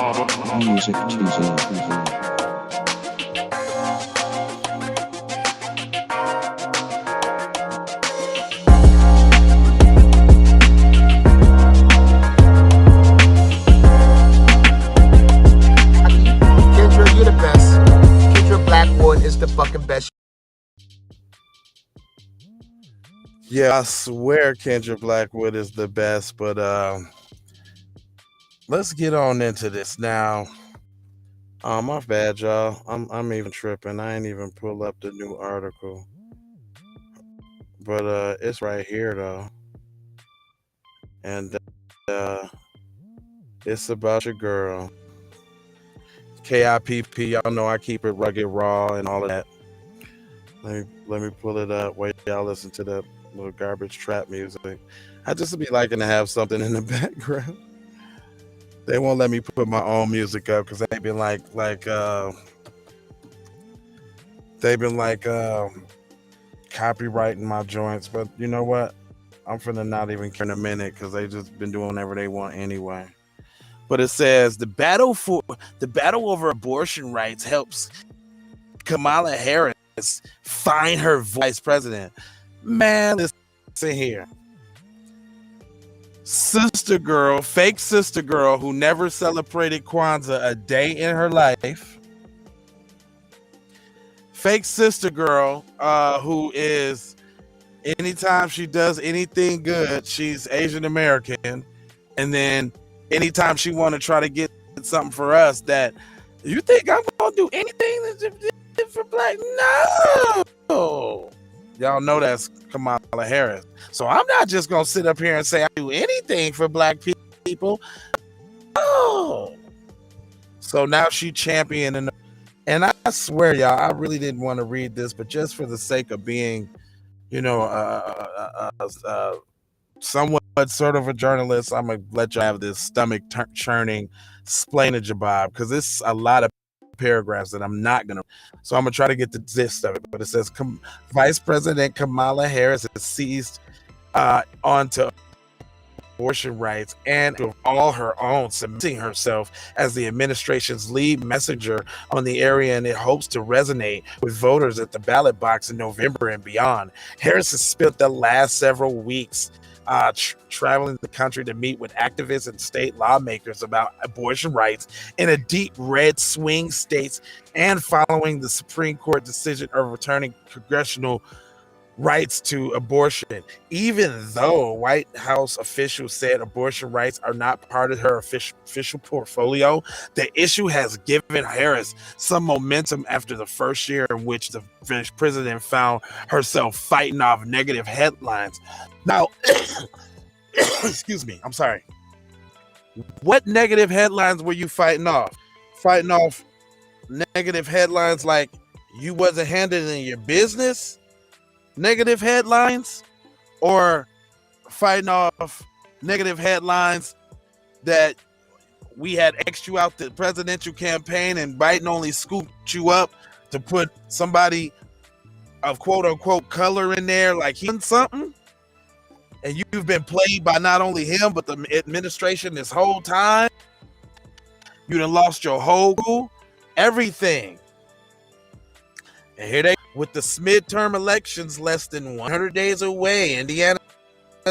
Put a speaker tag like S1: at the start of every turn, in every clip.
S1: Music Tuesday.
S2: Kendra, you're the best. Kendra Blackwood is the fucking best.
S3: Yeah, I swear Kendra Blackwood is the best, but let's get on into this now. My bad, y'all. I'm even tripping. I ain't even pull up the new article, but it's right here though, and it's about your girl KIPP. Y'all know I keep it rugged, raw, and all of that. Let me pull it up. Wait, y'all listen to that little garbage trap music. I just be liking to have something in the background. They won't let me put my own music up because they've been like copyrighting my joints. But you know what? I'm finna not even care in a minute because they just been doing whatever they want anyway. But it says the battle over abortion rights helps Kamala Harris find her vice president. Man, listen here. Fake sister girl who never celebrated Kwanzaa a day in her life. Fake sister girl who is, anytime she does anything good, she's Asian American. And then anytime she want to try to get something for us, that you think I'm going to do anything for black? No. Y'all know that's Kamala Harris. So I'm not just going to sit up here and say I do anything for black people. Oh. So now she championing. And I swear, y'all, I really didn't want to read this, but just for the sake of being, somewhat sort of a journalist, I'm going to let you have this stomach churning explainage about, because it's a lot of paragraphs that I'm not going to. So I'm going to try to get the gist of it. But it says Vice President Kamala Harris has seized onto abortion rights and of all her own, submitting herself as the administration's lead messenger on the area, and it hopes to resonate with voters at the ballot box in November and beyond. Harris has spent the last several weeks traveling the country to meet with activists and state lawmakers about abortion rights in a deep red swing states, and following the Supreme Court decision of returning congressional rights to abortion. Even though White House officials said abortion rights are not part of her official portfolio, the issue has given Harris some momentum after the first year in which the president found herself fighting off negative headlines. Now, excuse me, I'm sorry. What negative headlines were you fighting off? Fighting off negative headlines like you wasn't handling your business? Negative headlines, or fighting off negative headlines that we had X'd you out the presidential campaign and Biden only scooped you up to put somebody of quote unquote color in there like he did something, and you've been played by not only him but the administration this whole time? You done lost your whole cool, everything. And here they, with the midterm elections less than 100 days away, Indiana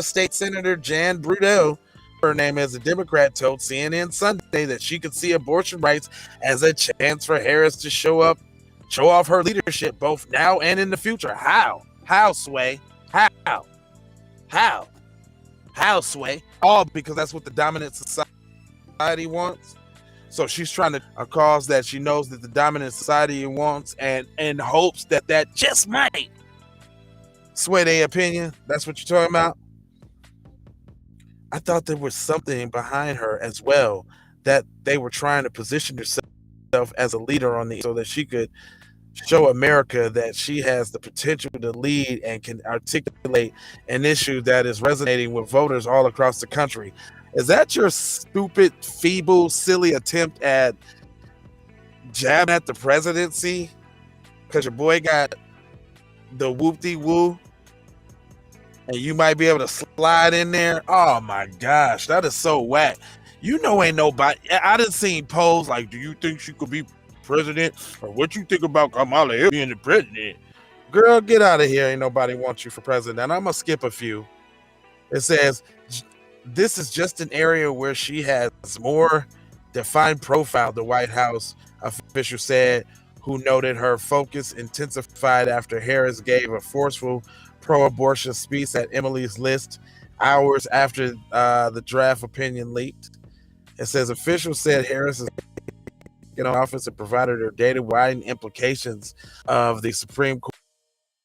S3: State Senator Jan Brudel, her name as a Democrat, told CNN Sunday that she could see abortion rights as a chance for Harris to show off her leadership both now and in the future. How, Sway? How, Sway? All because that's what the dominant society wants. So she's trying to a cause that she knows that the dominant society wants, and in hopes that just might sway their opinion. That's what you're talking about? I thought there was something behind her as well, that they were trying to position herself as a leader so that she could show America that she has the potential to lead and can articulate an issue that is resonating with voters all across the country. Is that your stupid, feeble, silly attempt at jabbing at the presidency? Because your boy got the whoop-de-woo and you might be able to slide in there? Oh my gosh, that is so whack. You know, ain't nobody. I done seen polls like, do you think she could be president? Or what you think about Kamala Harris being the president? Girl, get out of here. Ain't nobody wants you for president. I'm going to skip a few. It says, this is just an area where she has more defined profile, the White House official said, who noted her focus intensified after Harris gave a forceful pro-abortion speech at Emily's List hours after the draft opinion leaked. It says officials said Harris is in office and provided her data-wide implications of the Supreme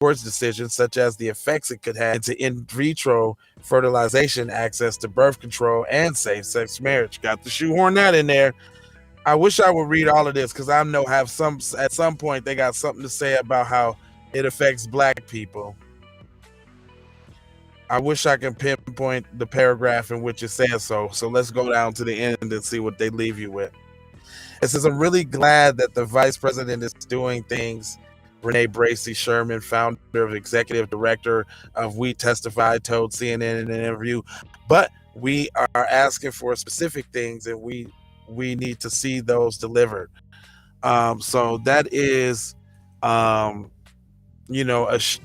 S3: Court's decision, such as the effects it could have into in vitro fertilization, access to birth control, and safe-sex marriage. Got to shoehorn that in there. I wish I would read all of this because I know at some point they got something to say about how it affects Black people. I wish I can pinpoint the paragraph in which it says so. So let's go down to the end and see what they leave you with. It says, I'm really glad that the vice president is doing things. Renee Bracey Sherman, founder of executive director of We Testify, told CNN in an interview, but we are asking for specific things and we need to see those delivered. So that is,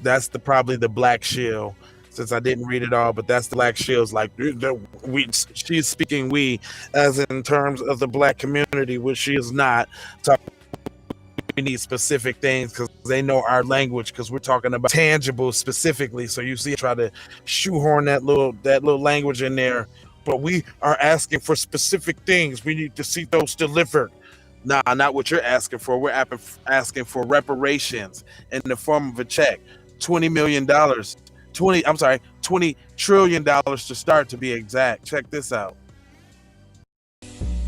S3: that's probably the Black Shield. Since I didn't read it all, but that's the Black Shield's like she's speaking we as in terms of the Black community, which she is not. So we need specific things because they know our language because we're talking about tangible specifically. So you see, try to shoehorn that little language in there, but we are asking for specific things. We need to see those delivered. Nah, not what you're asking for. We're asking for reparations in the form of a check, $20 million. $20 trillion to start, to be exact. Check this out.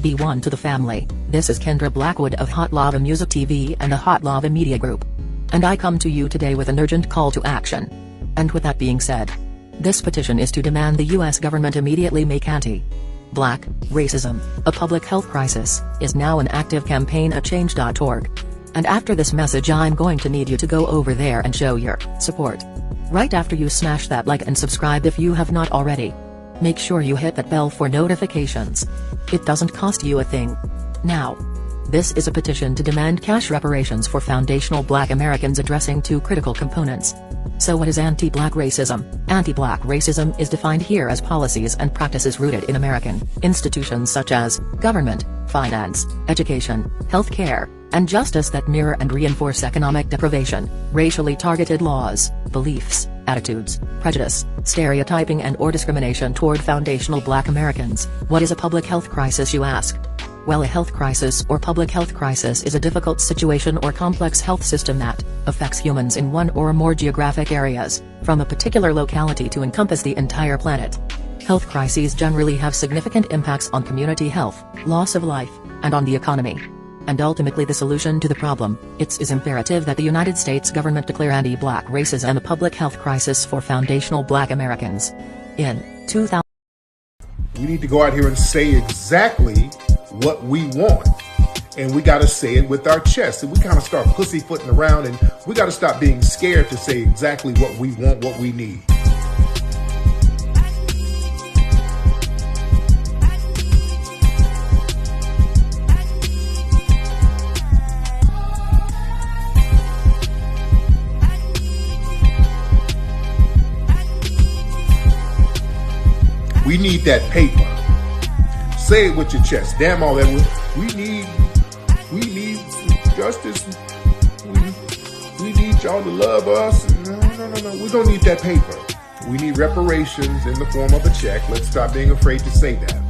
S4: Be one to the family. This is Kendra Blackwood of Hot Lava Music TV and the Hot Lava Media Group. And I come to you today with an urgent call to action. And with that being said, this petition is to demand the US government immediately make anti-Black racism a public health crisis is now an active campaign at change.org. And after this message, I'm going to need you to go over there and show your support. Right after you smash that like and subscribe if you have not already. Make sure you hit that bell for notifications. It doesn't cost you a thing. Now, this is a petition to demand cash reparations for foundational Black Americans addressing two critical components. So what is anti-Black racism? Anti-Black racism is defined here as policies and practices rooted in American institutions such as government, finance, education, healthcare, and justice that mirror and reinforce economic deprivation, racially targeted laws, beliefs, attitudes, prejudice, stereotyping and/or discrimination toward foundational Black Americans. What is a public health crisis, you ask? Well, a health crisis or public health crisis is a difficult situation or complex health system that affects humans in one or more geographic areas, from a particular locality to encompass the entire planet. Health crises generally have significant impacts on community health, loss of life, and on the economy. And ultimately the solution to the problem, it is imperative that the United States government declare anti-Black racism a public health crisis for foundational Black Americans. In 2000,
S5: we need to go out here and say exactly what we want. And we got to say it with our chest. And we kind of start pussyfooting around, and we got to stop being scared to say exactly what we want, what we need. We need that paper. Say it with your chest. Damn all that. We need justice. We need y'all to love us. No. We don't need that paper. We need reparations in the form of a check. Let's stop being afraid to say that.